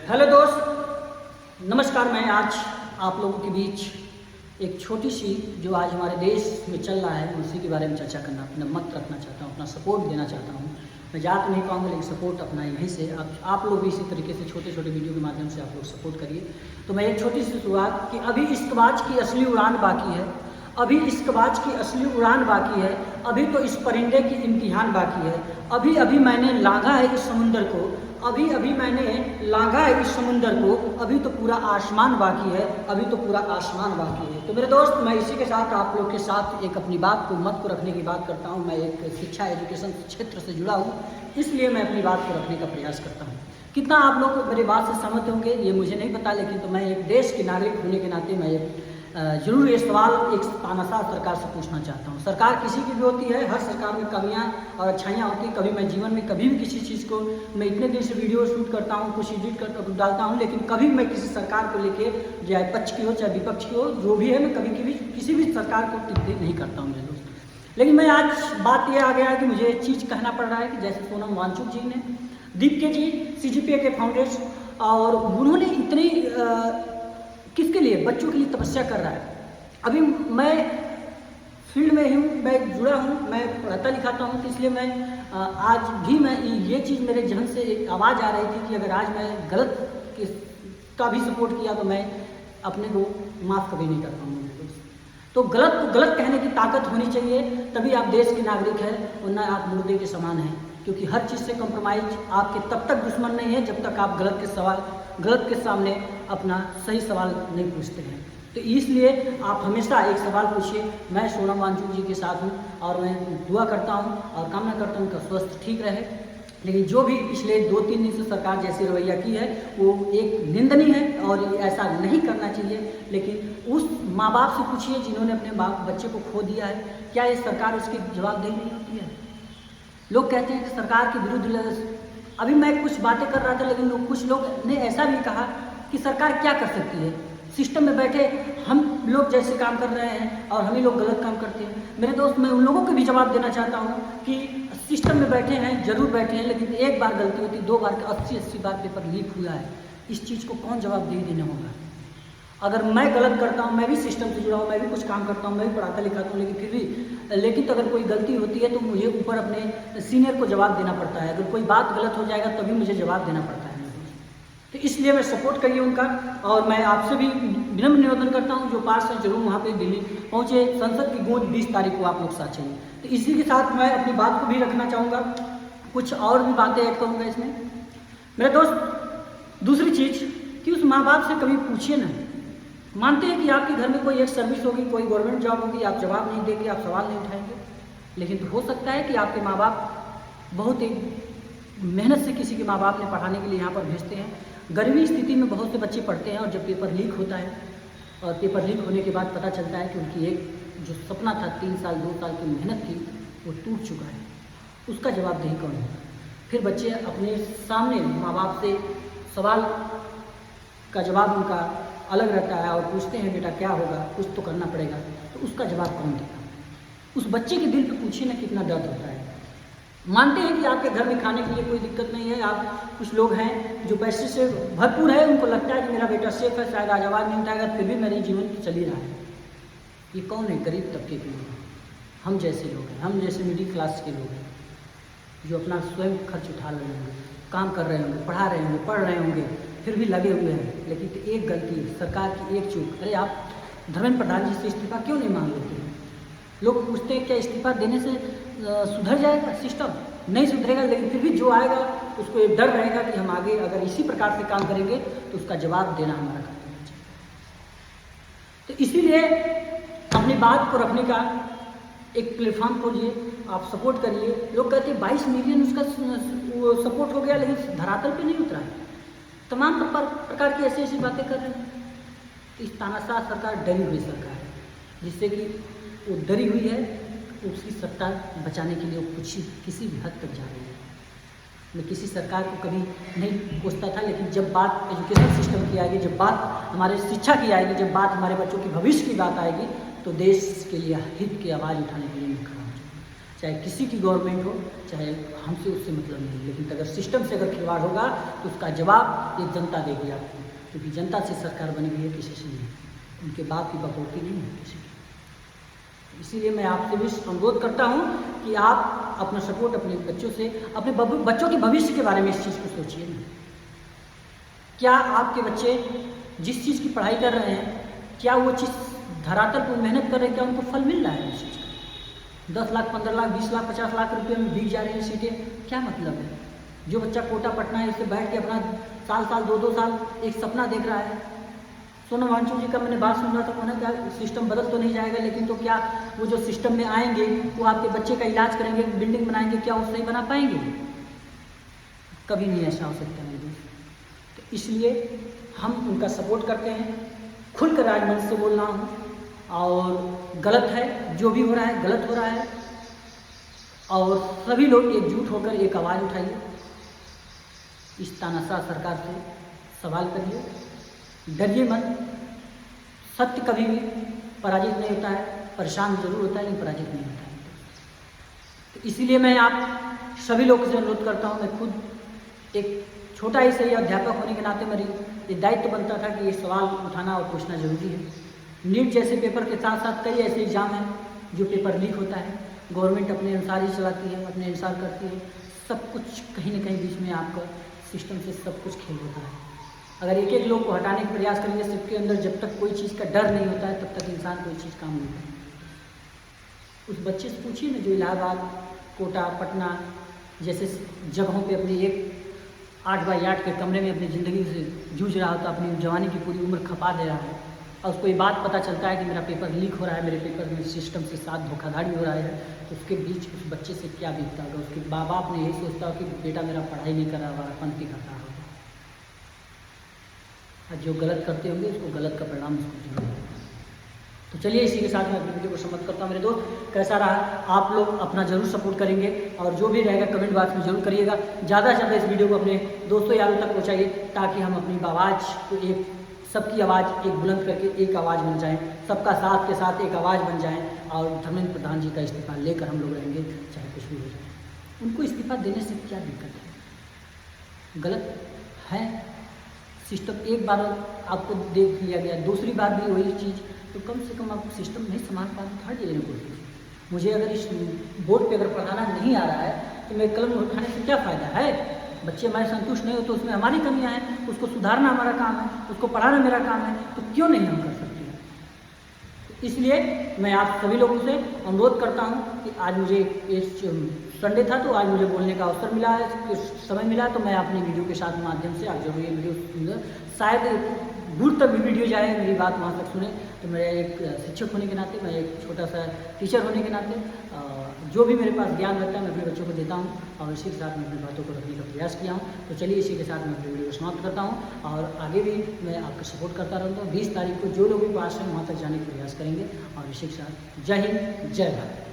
Hello दोस्त, नमस्कार। मैं आज आप लोगों के बीच एक छोटी सी जो आज हमारे देश में चल रहा है उसी के बारे में चर्चा करना, अपना मत रखना चाहता हूँ, अपना सपोर्ट देना चाहता हूँ। मैं ज़्यादा नहीं कहूँगा, लेकिन सपोर्ट अपना यहीं से आप लोग भी इसी तरीके से छोटे छोटे वीडियो के माध्यम से आप लोग सपोर्ट करिए। तो मैं एक छोटी सी शुरुआत कि अभी इश्कबाज की असली उड़ान बाकी है, अभी इश्कबाज की असली उड़ान बाकी है, अभी तो इस परिंदे की इम्तिहान बाकी है। अभी अभी मैंने लांघा है इस समुंदर को, अभी अभी मैंने लांघा है इस समुंदर को, अभी तो पूरा आसमान बाकी है, अभी तो पूरा आसमान बाकी है। तो मेरे दोस्त, मैं इसी के साथ आप लोग के साथ एक अपनी बात को मत को रखने की बात करता हूँ। मैं एक शिक्षा एजुकेशन क्षेत्र से जुड़ा हूँ, इसलिए मैं अपनी बात को रखने का प्रयास करता हूँ। कितना आप लोग मेरी बात से सहमत होंगे ये मुझे नहीं पता, लेकिन तो मैं एक देश के नागरिक होने के नाते मैं जरूर ये सवाल एक तानाशाह सरकार से पूछना चाहता हूँ। सरकार किसी की भी होती है, हर सरकार में कमियाँ और अच्छाइयाँ होती हैं। कभी मैं जीवन में कभी भी किसी चीज़ को मैं इतने दिन से वीडियो शूट करता हूँ, कुछ एडिट कर डालता हूँ, लेकिन कभी मैं किसी सरकार को लेके चाहे पक्ष की हो चाहे विपक्ष की हो, जो भी है, मैं कभी कभी किसी भी सरकार को टिप्पणी नहीं करता हूँ मेरे दोस्त। लेकिन मैं आज बात ये आ गया है कि मुझे एक चीज़ कहना पड़ रहा है कि जैसे सोनम वांगचुक जी ने, दीप्के जी CGPA के फाउंडर्स, और उन्होंने इतनी किसके लिए, बच्चों के लिए तपस्या कर रहा है। अभी मैं फील्ड में हूँ, मैं जुड़ा हूँ, मैं पढ़ाता लिखाता हूँ, तो इसलिए मैं आज भी मैं ये चीज़ मेरे जहन से एक आवाज़ आ रही थी कि अगर आज मैं गलत का भी सपोर्ट किया तो मैं अपने को माफ़ कभी नहीं कर पाऊँगा। तो गलत को गलत कहने की ताकत होनी चाहिए, तभी आप देश के नागरिक हैं, वरना आप मुर्दे के समान हैं। क्योंकि हर चीज़ से कॉम्प्रोमाइज आपके तब तक दुश्मन नहीं है जब तक आप गलत के सामने अपना सही सवाल नहीं पूछते हैं। तो इसलिए आप हमेशा एक सवाल पूछिए। मैं सोनम वांगचुक जी के साथ हूँ और मैं दुआ करता हूँ और कामना करता हूँ कि स्वास्थ्य ठीक रहे। लेकिन जो भी पिछले 2-3 दिन से सरकार जैसी रवैया की है वो एक निंदनीय है और ऐसा नहीं करना चाहिए। लेकिन उस माँ बाप से पूछिए जिन्होंने अपने बच्चे को खो दिया है, क्या ये सरकार उसकी जवाबदेही नहीं होती है? लोग कहते हैं कि सरकार के विरुद्ध, अभी मैं कुछ बातें कर रहा था, लेकिन कुछ लोग ने ऐसा भी कहा कि सरकार क्या कर सकती है, सिस्टम में बैठे हम लोग जैसे काम कर रहे हैं और हम ही लोग गलत काम करते हैं। मेरे दोस्त, मैं उन लोगों को भी जवाब देना चाहता हूँ कि सिस्टम में बैठे हैं, जरूर बैठे हैं, लेकिन एक बार गलती होती, 2 बार 80 बार पेपर लीक हुआ है। इस चीज़ को कौन जवाबदेही देने होगा? अगर मैं गलत करता हूँ, मैं भी सिस्टम से जुड़ा हूँ, मैं भी कुछ काम करता हूँ, मैं भी पढ़ाता लिखाता हूँ, लेकिन तो अगर कोई गलती होती है तो मुझे ऊपर अपने सीनियर को जवाब देना पड़ता है। अगर कोई बात गलत हो जाएगा तभी मुझे जवाब देना पड़ता है। तो इसलिए मैं सपोर्ट करिए उनका, और मैं आपसे भी विनम्र निवेदन करता हूँ जो पास है जरूर वहाँ पे दिल्ली पहुँचे। संसद की गूंज 20 तारीख को आप लोग साथ चाहिए। तो इसी के साथ मैं अपनी बात को भी रखना चाहूँगा, कुछ और भी बातें ऐड करूँगा इसमें। मेरे दोस्त, दूसरी चीज़ कि उस माँ बाप से कभी पूछिए ना। मानते हैं कि आपके घर में कोई एक सर्विस होगी, कोई गवर्नमेंट जॉब होगी, आप जवाब नहीं देंगे, आप सवाल नहीं उठाएंगे, लेकिन तो हो सकता है कि आपके माँ बाप बहुत ही मेहनत से किसी के माँ बाप ने पढ़ाने के लिए यहाँ पर भेजते हैं। गरीबी स्थिति में बहुत से बच्चे पढ़ते हैं और जब पेपर लीक होता है और पेपर लीक होने के बाद पता चलता है कि उनकी एक जो सपना था, 3 साल 2 साल की मेहनत थी, वो टूट चुका है। उसका जवाबदेही कौन होगा? फिर बच्चे अपने सामने माँ बाप से सवाल का जवाब उनका अलग रहता है और पूछते हैं बेटा क्या होगा, कुछ तो करना पड़ेगा। तो उसका जवाब कौन देगा? उस बच्चे के दिल पे पूछिए ना कितना दर्द होता है। मानते हैं कि आपके घर में खाने के लिए कोई दिक्कत नहीं है, आप कुछ लोग हैं जो पैसे से भरपूर है, उनको लगता है कि मेरा बेटा सेफ है, शायद आज आवाज़ नहीं उठाएगा, फिर भी मेरे जीवन चल ही रहा है। ये कौन है? गरीब तबके के लोग, हम जैसे लोग हैं, हम जैसे मिडिल क्लास के लोग हैं जो अपना स्वयं खर्च उठा रहे होंगे, काम कर रहे होंगे, पढ़ा रहे होंगे, पढ़ रहे होंगे, फिर भी लगे हुए हैं। लेकिन तो एक गलती, सरकार की एक चूक। अरे आप धर्मेंद्र प्रधान जी से इस्तीफा क्यों नहीं मांग लेते हैं? लोग पूछते हैं क्या इस्तीफा देने से सुधर जाएगा सिस्टम? नहीं सुधरेगा, लेकिन फिर भी जो आएगा उसको एक डर रहेगा कि हम आगे अगर इसी प्रकार से काम करेंगे तो उसका जवाब देना हमारा कर्तव्य है। तो इसीलिए अपनी बात को रखने का एक प्लेटफॉर्म खोलिए, आप सपोर्ट करिए। लोग कहते हैं 22 मिलियन उसका सपोर्ट हो गया, लेकिन धरातल पे नहीं उतरा है। तमाम प्रकार की ऐसी बातें कर रहे हैं। इस तानाशाह सरकार डरी हुई सरकार है, जिससे कि वो डरी हुई है, उसकी सत्ता बचाने के लिए वो किसी भी हद तक जा रही है। मैं किसी सरकार को कभी नहीं कोसता था, लेकिन जब बात एजुकेशन सिस्टम की आएगी, जब बात हमारे शिक्षा की आएगी, जब बात हमारे बच्चों के भविष्य की बात आएगी, तो देश के लिए हित की आवाज़ उठाने के लिए मैं खड़ा हूँ। चाहे किसी की गवर्नमेंट हो, चाहे हमसे उससे मतलब नहीं, लेकिन अगर सिस्टम से अगर खिलवाड़ होगा तो उसका जवाब ये जनता देगी आपको, क्योंकि जनता से सरकार बनी हुई है, किसी से नहीं, उनके बाप की बकौती नहीं है किसी की। इसीलिए मैं आपसे भी अनुरोध करता हूँ कि आप अपना सपोर्ट अपने बच्चों से, अपने बच्चों के भविष्य के बारे में इस चीज़ को सोचिए ना। क्या आपके बच्चे जिस चीज़ की पढ़ाई कर रहे हैं, क्या वो चीज़ धरातल पर मेहनत कर रहे हैं, क्या उनको फल मिल रहा है उस चीज़ का? 10 लाख, 15 लाख, 20 लाख, 50 लाख रुपये में बिक जा रही है सीटें, क्या मतलब है? जो बच्चा कोटा पटना है, इससे बैठ के अपना साल 2 साल एक सपना देख रहा है। सोनम वांगचुक जी का मैंने बात सुन रहा था, उन्होंने क्या सिस्टम बदल तो नहीं जाएगा, लेकिन तो क्या वो जो सिस्टम में आएंगे वो आपके बच्चे का इलाज करेंगे, बिल्डिंग बनाएंगे, क्या वो सही बना पाएंगे? कभी नहीं ऐसा हो सकता मेरे दोस्त। तो इसलिए हम उनका सपोर्ट करते हैं, खुलकर आज मंच से बोल रहा हूँ, और गलत है जो भी हो रहा है, गलत हो रहा है, और सभी लोग एकजुट होकर एक आवाज़ उठाइए, इस तानाशाह सरकार से सवाल करिए, डरिए मत। सत्य कभी भी पराजित नहीं होता है, परेशान जरूर होता है लेकिन पराजित नहीं होता है। तो इसीलिए मैं आप सभी लोगों से अनुरोध करता हूँ, मैं खुद एक छोटा ही सही अध्यापक होने के नाते मेरी ये दायित्व बनता था कि ये सवाल उठाना और पूछना जरूरी है। नीट जैसे पेपर के साथ साथ कई ऐसे एग्जाम हैं जो पेपर लीक होता है, गवर्नमेंट अपने अनुसार ही चलाती है, अपने अनुसार करती है, सब कुछ कहीं ना कहीं बीच में आपका सिस्टम से सब कुछ खेल होता है। अगर एक एक लोग को हटाने का प्रयास करेंगे, सबके अंदर जब तक कोई चीज़ का डर नहीं होता है तब तक इंसान कोई चीज़ काम नहीं करता। उस बच्चे से पूछिए ना जो इलाहाबाद, कोटा, पटना जैसे जगहों पे अपनी एक 8x8 के कमरे में अपनी ज़िंदगी से जूझ रहा होता, अपनी जवानी की पूरी उम्र खपा दे रहा है, और उसको ये बात पता चलता है कि मेरा पेपर लीक हो रहा है, मेरे पेपर में सिस्टम के साथ धोखाधड़ी हो रहा है, तो उसके बीच उस बच्चे से क्या बीतता होगा? उसके माँ बाप ने यही सोचता हो कि बेटा मेरा पढ़ाई नहीं कर रहा होगा, पंथी कर रहा होगा। जो गलत करते होंगे उसको गलत का परिणाम उसको जरूर होगा। तो चलिए इसी के साथ मैं अपनी वीडियो को समाप्त करता हूँ। मेरे दोस्त कैसा रहा, आप लोग अपना जरूर सपोर्ट करेंगे, और जो भी रहेगा कमेंट बॉक्स में जरूर करिएगा। ज़्यादा से ज़्यादा इस वीडियो को अपने दोस्तों यारों तक पहुँचाइए, ताकि हम अपनी आवाज़ को एक सबकी आवाज़ एक बुलंद करके एक आवाज़ बन जाएं, सबका साथ के साथ एक आवाज़ बन जाएं, और धर्मेंद्र प्रधान जी का इस्तीफा लेकर हम लोग रहेंगे, चाहे कुछ भी हो जाए। उनको इस्तीफा देने से क्या दिक्कत है? गलत है सिस्टम, एक बार आपको देख लिया गया, दूसरी बार भी वही चीज़, तो कम से कम आप सिस्टम नहीं संभाल पाते, हट जाइए कोशिश। मुझे अगर इस बोर्ड पे अगर पढ़ाना नहीं आ रहा है तो मेरे कलम उठाने से क्या फ़ायदा है? बच्चे हमारे संतुष्ट नहीं हो तो उसमें हमारी कमियां हैं, उसको सुधारना हमारा काम है, उसको पढ़ाना मेरा काम है, तो क्यों नहीं हम कर सकते हैं? तो इसलिए मैं आप सभी लोगों से अनुरोध करता हूँ कि आज मुझे इस संडे था तो आज मुझे बोलने का अवसर मिला है, समय मिला, तो मैं अपने वीडियो के साथ माध्यम से आप जरूर ये वीडियो शायद दूर तक भी वीडियो जाए, मेरी बात वहाँ तक सुने। तो मेरा एक शिक्षक होने के नाते, मैं एक छोटा सा टीचर होने के नाते जो भी मेरे पास ज्ञान रहता है मैं अपने बच्चों को देता हूँ, और इसी के साथ मैं अपनी बातों को रखने का प्रयास किया हूँ। तो चलिए इसी के साथ मैं अपनी वीडियो को समाप्त करता हूँ, और आगे भी मैं आपका सपोर्ट करता रहूँगा। 20 तारीख को जो लोग भी पास हैं वहाँ तक जाने का प्रयास करेंगे, और इसी के साथ जय हिंद, जय भारत।